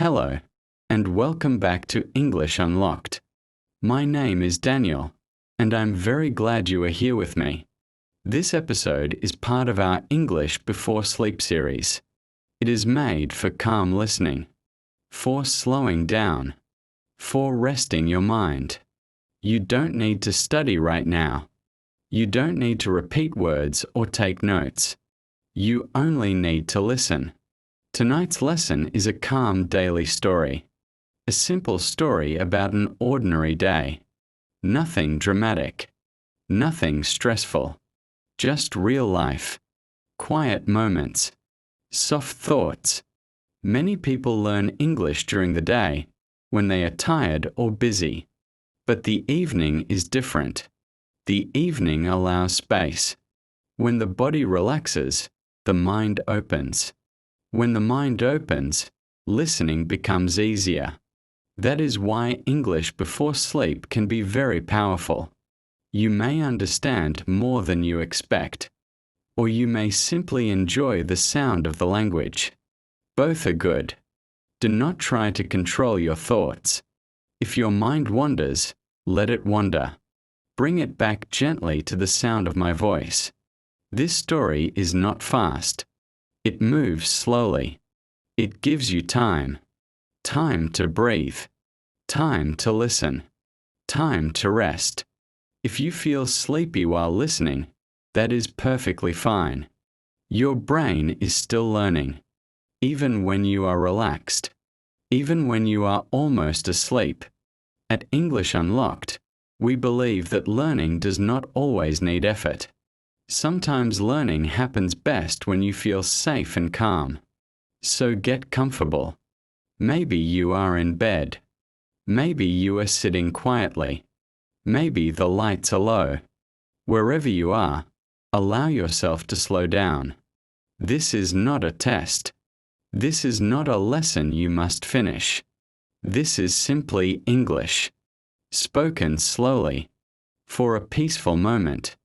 Hello, and welcome back to English Unlocked. My name is Daniel, and I'm very glad you are here with me. This episode is part of our English Before Sleep series. It is made for calm listening, for slowing down, for resting your mind. You don't need to study right now. You don't need to repeat words or take notes. You only need to listen. Tonight's lesson is a calm daily story. A simple story about an ordinary day. Nothing dramatic. Nothing stressful. Just real life. Quiet moments. Soft thoughts. Many people learn English during the day, when they are tired or busy. But the evening is different. The evening allows space. When the body relaxes, the mind opens. When the mind opens, listening becomes easier. That is why English before sleep can be very powerful. You may understand more than you expect, or you may simply enjoy the sound of the language. Both are good. Do not try to control your thoughts. If your mind wanders, let it wander. Bring it back gently to the sound of my voice. This story is not fast. It moves slowly. It gives you time. Time to breathe. Time to listen. Time to rest. If you feel sleepy while listening, that is perfectly fine. Your brain is still learning. Even when you are relaxed. Even when you are almost asleep. At English Unlocked, we believe that learning does not always need effort. Sometimes learning happens best when you feel safe and calm. So get comfortable. Maybe you are in bed. Maybe you are sitting quietly. Maybe the lights are low. Wherever you are, allow yourself to slow down. This is not a test. This is not a lesson you must finish. This is simply English. Spoken slowly. For a peaceful moment.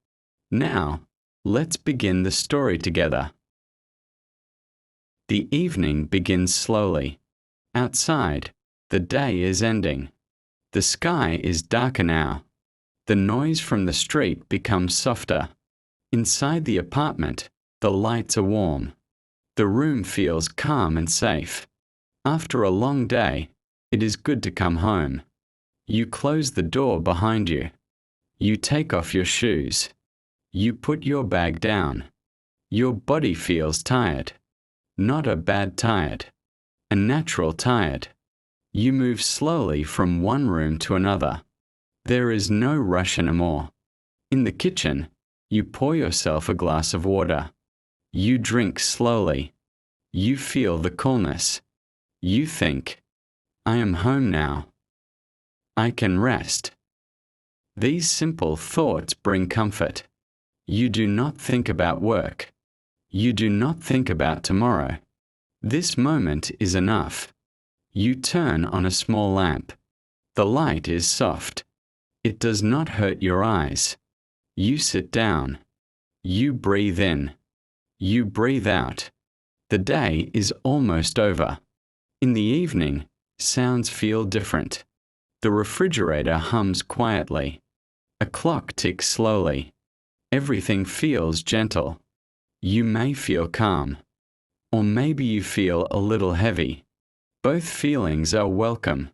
Now, let's begin the story together. The evening begins slowly. Outside, the day is ending. The sky is darker now. The noise from the street becomes softer. Inside the apartment, the lights are warm. The room feels calm and safe. After a long day, it is good to come home. You close the door behind you. You take off your shoes. You put your bag down. Your body feels tired. Not a bad tired. A natural tired. You move slowly from one room to another. There is no rush anymore. In the kitchen, you pour yourself a glass of water. You drink slowly. You feel the coolness. You think, I am home now. I can rest. These simple thoughts bring comfort. You do not think about work. You do not think about tomorrow. This moment is enough. You turn on a small lamp. The light is soft. It does not hurt your eyes. You sit down. You breathe in. You breathe out. The day is almost over. In the evening, sounds feel different. The refrigerator hums quietly. A clock ticks slowly. Everything feels gentle. You may feel calm. Or maybe you feel a little heavy. Both feelings are welcome.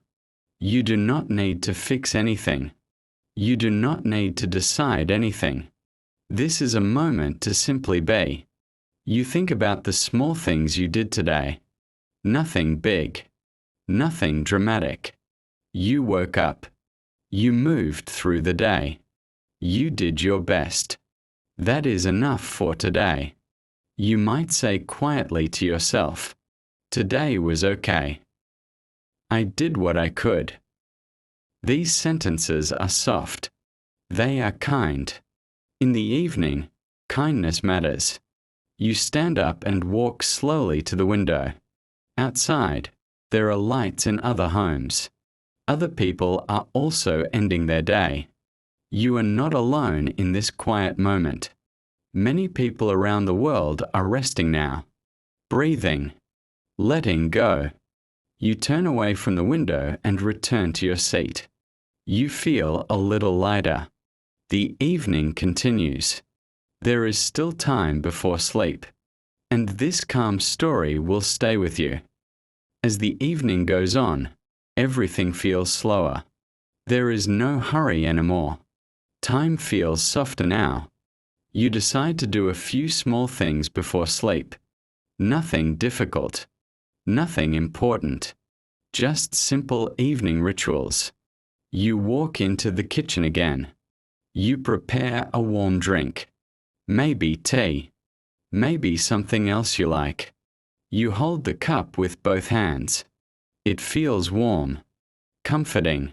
You do not need to fix anything. You do not need to decide anything. This is a moment to simply be. You think about the small things you did today. Nothing big. Nothing dramatic. You woke up. You moved through the day. You did your best. That is enough for today. You might say quietly to yourself, today was okay. I did what I could. These sentences are soft. They are kind. In the evening, kindness matters. You stand up and walk slowly to the window. Outside, there are lights in other homes. Other people are also ending their day. You are not alone in this quiet moment. Many people around the world are resting now, breathing, letting go. You turn away from the window and return to your seat. You feel a little lighter. The evening continues. There is still time before sleep, and this calm story will stay with you. As the evening goes on, everything feels slower. There is no hurry anymore. Time feels softer now. You decide to do a few small things before sleep. Nothing difficult. Nothing important. Just simple evening rituals. You walk into the kitchen again. You prepare a warm drink. Maybe tea. Maybe something else you like. You hold the cup with both hands. It feels warm, comforting.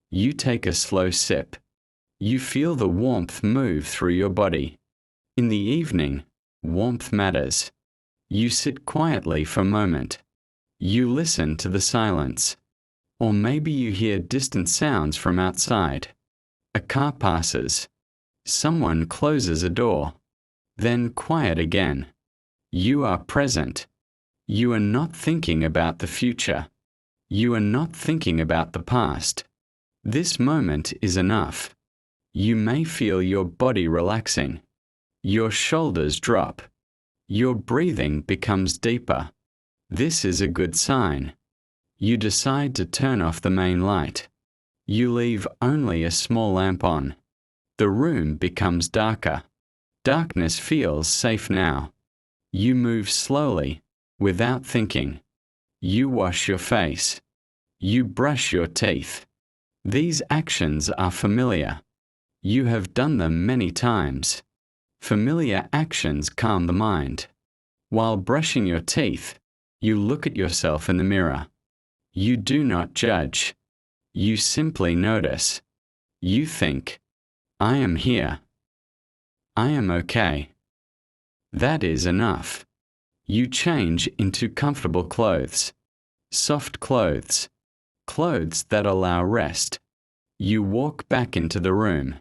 You take a slow sip. You feel the warmth move through your body. In the evening, warmth matters. You sit quietly for a moment. You listen to the silence. Or maybe you hear distant sounds from outside. A car passes. Someone closes a door. Then quiet again. You are present. You are not thinking about the future. You are not thinking about the past. This moment is enough. You may feel your body relaxing. Your shoulders drop. Your breathing becomes deeper. This is a good sign. You decide to turn off the main light. You leave only a small lamp on. The room becomes darker. Darkness feels safe now. You move slowly, without thinking. You wash your face. You brush your teeth. These actions are familiar. You have done them many times. Familiar actions calm the mind. While brushing your teeth, you look at yourself in the mirror. You do not judge. You simply notice. You think, I am here. I am okay. That is enough. You change into comfortable clothes. Soft clothes. Clothes that allow rest. You walk back into the room.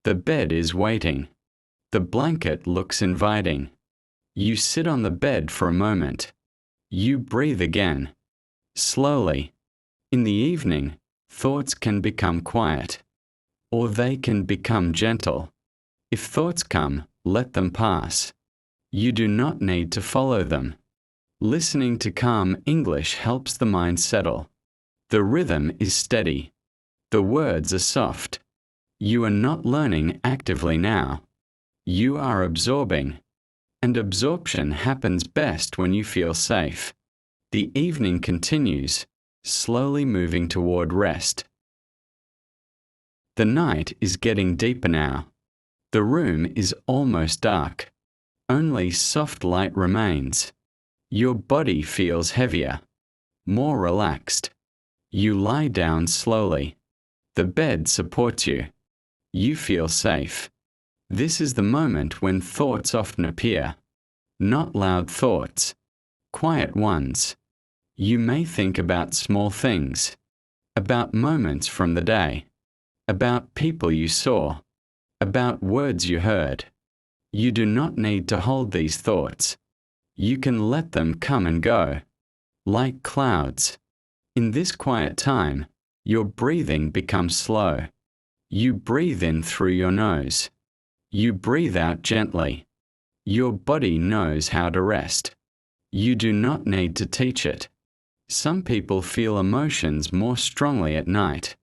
The bed is waiting. The blanket looks inviting. You sit on the bed for a moment. You breathe again. Slowly. In the evening, thoughts can become quiet. Or they can become gentle. If thoughts come, let them pass. You do not need to follow them. Listening to calm English helps the mind settle. The rhythm is steady. The words are soft. You are not learning actively now. You are absorbing. And absorption happens best when you feel safe. The evening continues, slowly moving toward rest. The night is getting deeper now. The room is almost dark. Only soft light remains. Your body feels heavier, more relaxed. You lie down slowly. The bed supports you. You feel safe. This is the moment when thoughts often appear. Not loud thoughts, quiet ones. You may think about small things, about moments from the day, about people you saw, about words you heard. You do not need to hold these thoughts. You can let them come and go, like clouds. In this quiet time, your breathing becomes slow. You breathe in through your nose. You breathe out gently. Your body knows how to rest. You do not need to teach it. Some people feel emotions more strongly at night.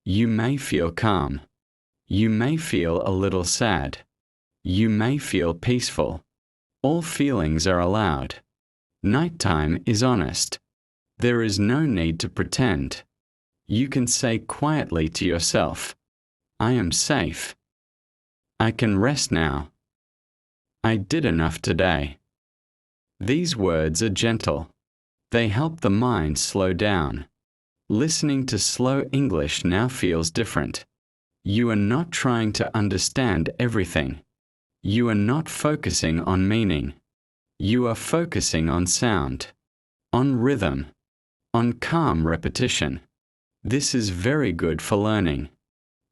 You may feel calm. You may feel a little sad. You may feel peaceful. All feelings are allowed. Nighttime is honest. There is no need to pretend. You can say quietly to yourself, I am safe. I can rest now. I did enough today. These words are gentle. They help the mind slow down. Listening to slow English now feels different. You are not trying to understand everything. You are not focusing on meaning. You are focusing on sound, on rhythm, on calm repetition. This is very good for learning.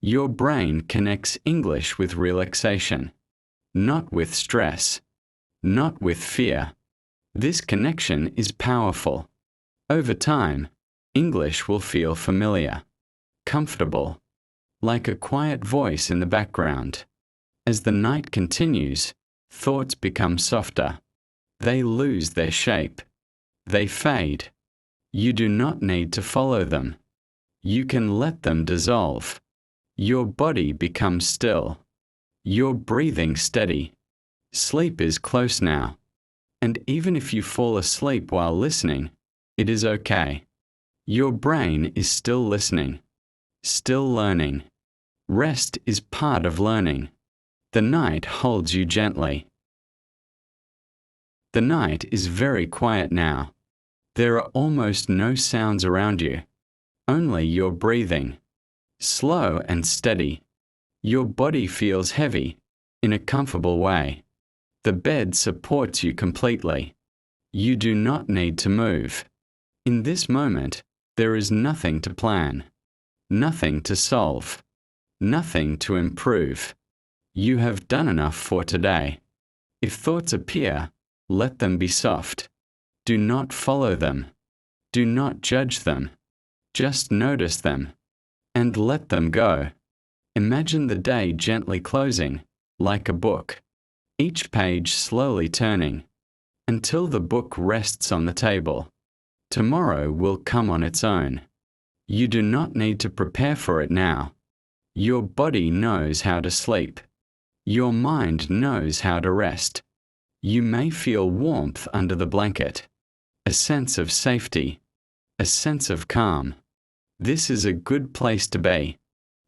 Your brain connects English with relaxation, not with stress, not with fear. This connection is powerful. Over time, English will feel familiar, comfortable, like a quiet voice in the background. As the night continues, thoughts become softer. They lose their shape. They fade. You do not need to follow them. You can let them dissolve. Your body becomes still. Your breathing steady. Sleep is close now. And even if you fall asleep while listening, it is okay. Your brain is still listening, still learning. Rest is part of learning. The night holds you gently. The night is very quiet now. There are almost no sounds around you, only your breathing, slow and steady. Your body feels heavy, in a comfortable way. The bed supports you completely. You do not need to move. In this moment, there is nothing to plan, nothing to solve, nothing to improve. You have done enough for today. If thoughts appear, let them be soft. Do not follow them. Do not judge them. Just notice them and let them go. Imagine the day gently closing, like a book, each page slowly turning, until the book rests on the table. Tomorrow will come on its own. You do not need to prepare for it now. Your body knows how to sleep. Your mind knows how to rest. You may feel warmth under the blanket, a sense of safety, a sense of calm. This is a good place to be.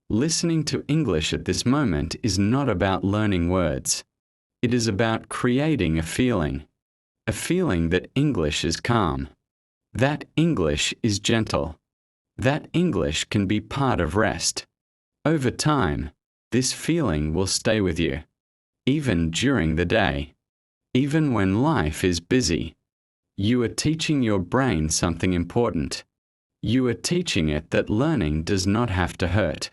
Listening to English at this moment is not about learning words. It is about creating a feeling that English is calm, that English is gentle, that English can be part of rest. Over time, this feeling will stay with you, even during the day, even when life is busy. You are teaching your brain something important. You are teaching it that learning does not have to hurt.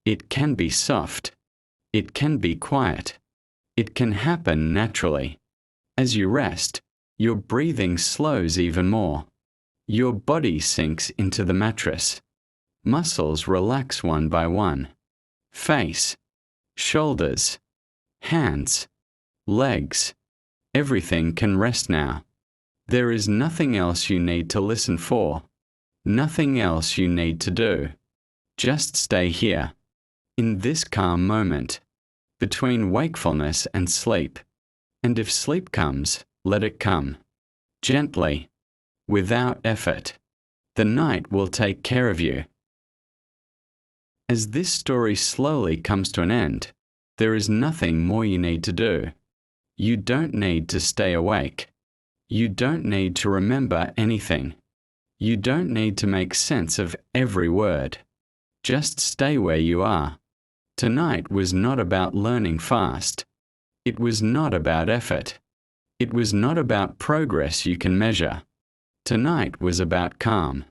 It can be soft. It can be quiet. It can happen naturally. As you rest, your breathing slows even more. Your body sinks into the mattress. Muscles relax one by one. Face, shoulders, hands, legs. Everything can rest now. There is nothing else you need to listen for. Nothing else you need to do. Just stay here, in this calm moment, between wakefulness and sleep. And if sleep comes, let it come. Gently, without effort. The night will take care of you. As this story slowly comes to an end, there is nothing more you need to do. You don't need to stay awake. You don't need to remember anything. You don't need to make sense of every word. Just stay where you are. Tonight was not about learning fast. It was not about effort. It was not about progress you can measure. Tonight was about calm,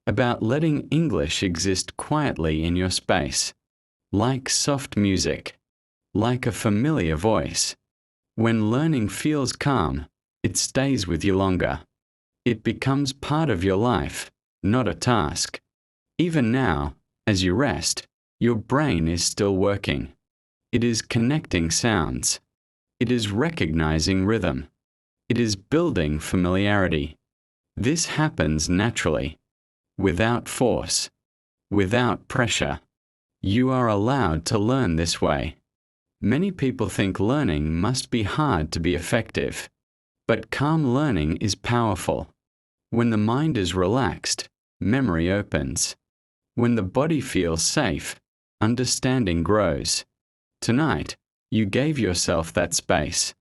about letting English exist quietly in your space, like soft music, like a familiar voice. When learning feels calm, it stays with you longer. It becomes part of your life, not a task. Even now, as you rest, your brain is still working. It is connecting sounds. It is recognizing rhythm. It is building familiarity. This happens naturally, without force, without pressure. You are allowed to learn this way. Many people think learning must be hard to be effective, but calm learning is powerful. When the mind is relaxed, memory opens. When the body feels safe, understanding grows. Tonight, you gave yourself that space.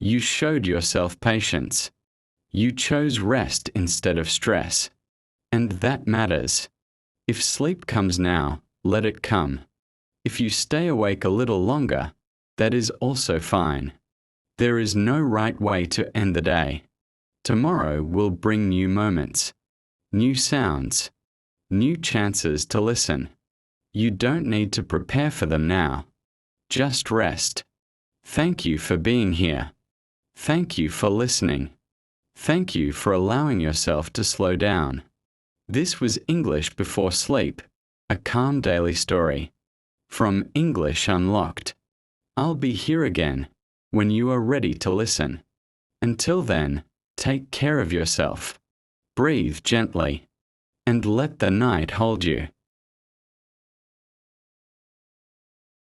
You showed yourself patience. You chose rest instead of stress. And that matters. If sleep comes now, let it come. If you stay awake a little longer, that is also fine. There is no right way to end the day. Tomorrow will bring new moments, new sounds, new chances to listen. You don't need to prepare for them now. Just rest. Thank you for being here. Thank you for listening. Thank you for allowing yourself to slow down. This was English Before Sleep, a calm daily story. From English Unlocked. I'll be here again when you are ready to listen. Until then, take care of yourself. Breathe gently and let the night hold you.